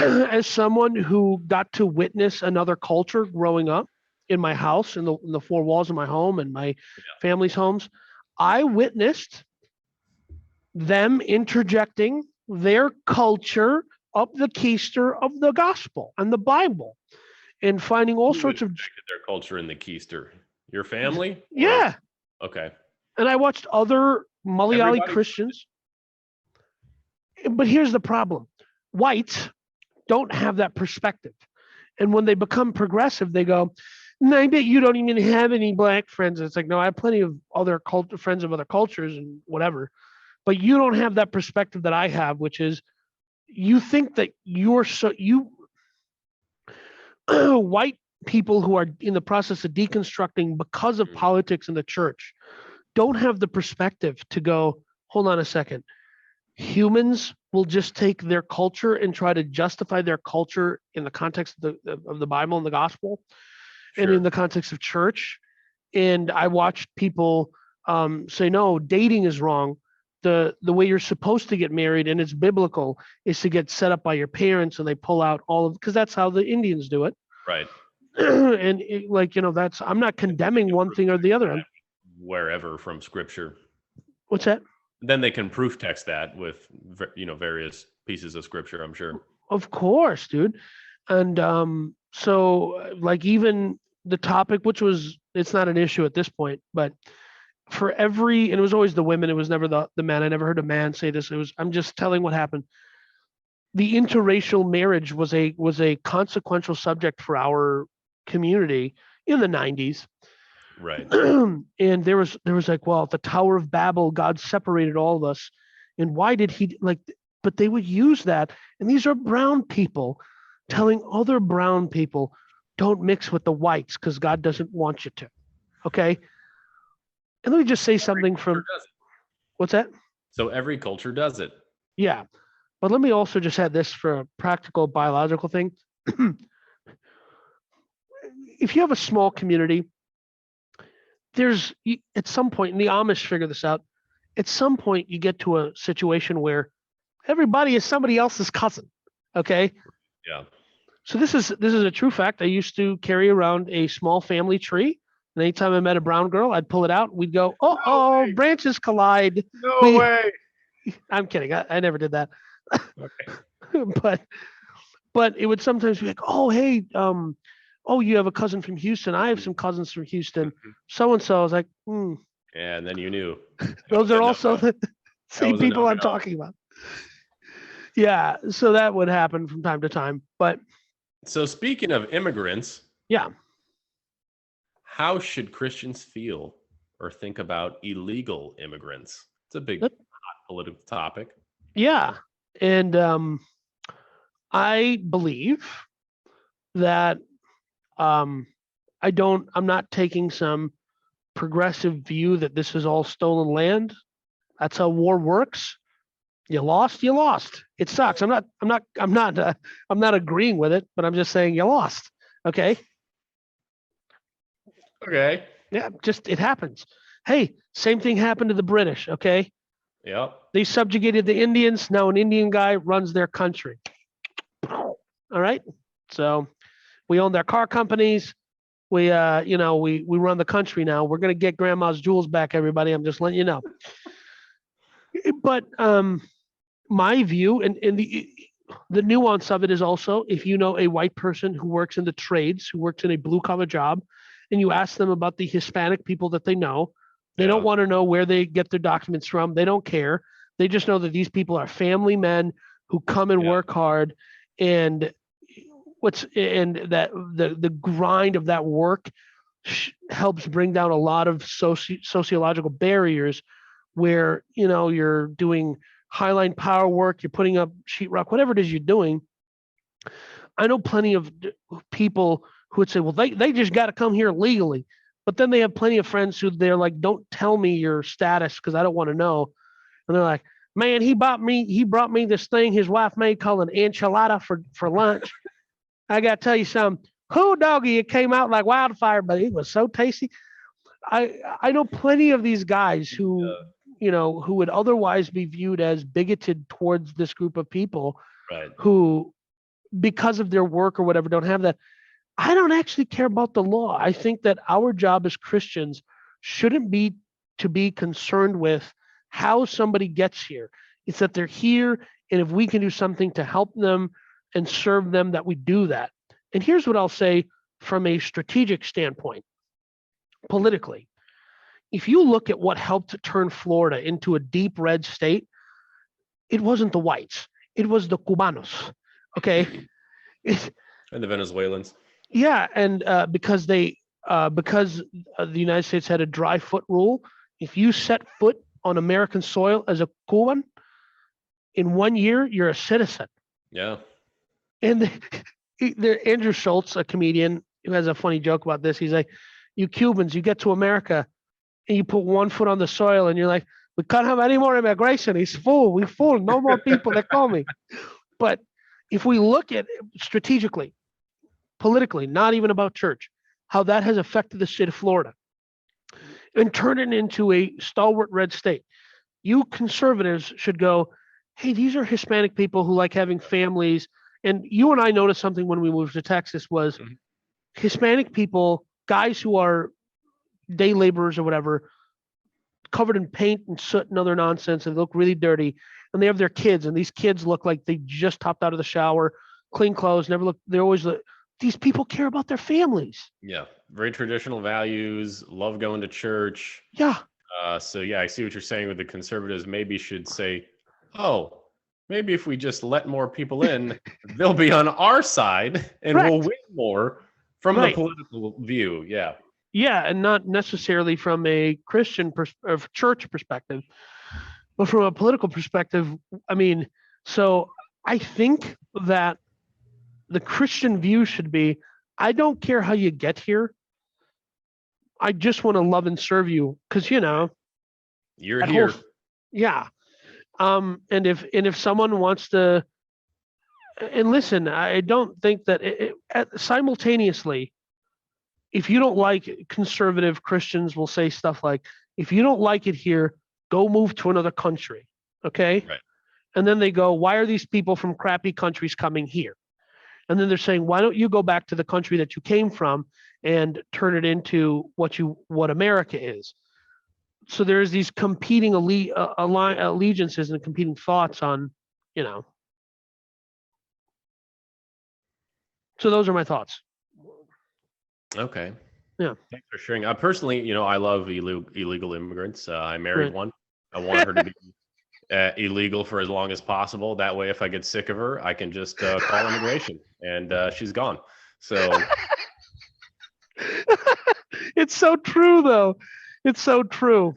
as someone who got to witness another culture growing up in my house, in the four walls of my home and my family's homes, I witnessed them interjecting their culture up the keister of the gospel and the Bible, and finding all sorts of their culture in the keister. Your family? Yeah. Okay. And I watched other Malayali Christians. But here's the problem. Whites don't have that perspective. And when they become progressive, they go, "No, I bet you don't even have any black friends." It's like, no, I have plenty of other friends of other cultures and whatever. But you don't have that perspective that I have, which is you think that white people who are in the process of deconstructing because of politics in the church don't have the perspective to go, hold on a second. Humans will just take their culture and try to justify their culture in the context of the Bible and the gospel, and in the context of church. And I watched people say, no, dating is wrong. The way you're supposed to get married, and it's biblical, is to get set up by your parents, and they pull out all of, because that's how the Indians do it. Right. And that's, I'm not condemning one thing or the other. Wherever from scripture. What's that? Then they can proof text that with, various pieces of scripture, I'm sure. Of course, dude. And so like even the topic, which was, it's not an issue at this point, but and it was always the women, it was never the man. I never heard a man say this. I'm just telling what happened. The interracial marriage was a consequential subject for our community in the 90s. Right. And there was like, well, at the Tower of Babel, God separated all of us. And why did he, but they would use that. And these are brown people telling other brown people, don't mix with the whites because God doesn't want you to. Okay. And let me just say something from, what's that? So every culture does it. Yeah. But let me also just add this for a practical biological thing. If you have a small community, there's, at some point, and the Amish figure this out, at some point you get to a situation where everybody is somebody else's cousin. Okay. Yeah. So this is a true fact. I used to carry around a small family tree. And anytime I met a brown girl, I'd pull it out. We'd go, branches collide. No way. I'm kidding. I never did that. Okay. But it would sometimes be like, oh, hey, you have a cousin from Houston. I have some cousins from Houston. So-and-so. I was like, Yeah, and then you knew. Those are also the same people I'm talking about. Yeah, so that would happen from time to time. But so speaking of immigrants, yeah, how should Christians feel or think about illegal immigrants? It's a big hot political topic. Yeah, and I believe that I'm not taking some progressive view that this is all stolen land. That's how war works. You lost. It sucks. I'm not agreeing with it, but I'm just saying you lost. Okay. Okay. Yeah, just it happens. Hey, same thing happened to the British. Okay. Yep. They subjugated the Indians. Now an Indian guy runs their country. All right. So we own their car companies. We run the country now. We're gonna get grandma's jewels back, everybody. I'm just letting you know. But my view and the nuance of it is also, if you know a white person who works in the trades, who works in a blue collar job, and you ask them about the Hispanic people that they know, they don't want to know where they get their documents from. They don't care. They just know that these people are family men who come and work hard, and that the grind of that work helps bring down a lot of sociological barriers where, you're doing highline power work, you're putting up sheetrock, whatever it is you're doing. I know plenty of people who would say, well, they just got to come here legally. But then they have plenty of friends who they're like, don't tell me your status because I don't want to know. And they're like, man, he brought me this thing his wife made called an enchilada for lunch. I got to tell you something. Who doggy, it came out like wildfire, but it was so tasty. I know plenty of these guys who, who would otherwise be viewed as bigoted towards this group of people, right, who because of their work or whatever, don't have that. I don't actually care about the law. I think that our job as Christians shouldn't be to be concerned with how somebody gets here. It's that they're here, and if we can do something to help them and serve them, that we do that. And here's what I'll say from a strategic standpoint, politically. If you look at what helped turn Florida into a deep red state, it wasn't the whites, it was the Cubanos. Okay. And the Venezuelans. Yeah, and because the United States had a dry foot rule, if you set foot on American soil as a Cuban, in 1 year you're a citizen. Yeah. And Andrew Schultz, a comedian, who has a funny joke about this. He's like, "You Cubans, you get to America, and you put 1 foot on the soil, and you're like, we can't have any more immigration. He's full. We full. No more people that call me." But if we look at it strategically, politically, not even about church, how that has affected the state of Florida and turn it into a stalwart red state. You conservatives should go, hey, these are Hispanic people who like having families. And you and I noticed something when we moved to Texas was Hispanic people, guys who are day laborers or whatever, covered in paint and soot and other nonsense, and they look really dirty. And they have their kids, and these kids look like they just topped out of the shower, clean clothes, never look. They're always these people care about their families. Yeah, very traditional values. Love going to church. Yeah. So yeah, I see what you're saying with the conservatives. Maybe should say, oh, maybe if we just let more people in, they'll be on our side and Correct. we'll win more from Right. the political view. Yeah. Yeah, and not necessarily from a Christian or church perspective, but from a political perspective. I mean, so I think that the Christian view should be, I don't care how you get here. I just want to love and serve you because, You're that here. yeah. And if someone wants to, and listen, I don't think that simultaneously, if you don't like it, conservative Christians will say stuff like, if you don't like it here, go move to another country. Okay. Right. And then they go, why are these people from crappy countries coming here? And then they're saying, why don't you go back to the country that you came from and turn it into what America is? So there's these competing allegiances and competing thoughts on, So those are my thoughts. Okay. Yeah. Thanks for sharing. Personally, I love illegal immigrants. I married Right. one. I want her to be illegal for as long as possible. That way, if I get sick of her, I can just call immigration and she's gone. So It's so true, though. It's so true.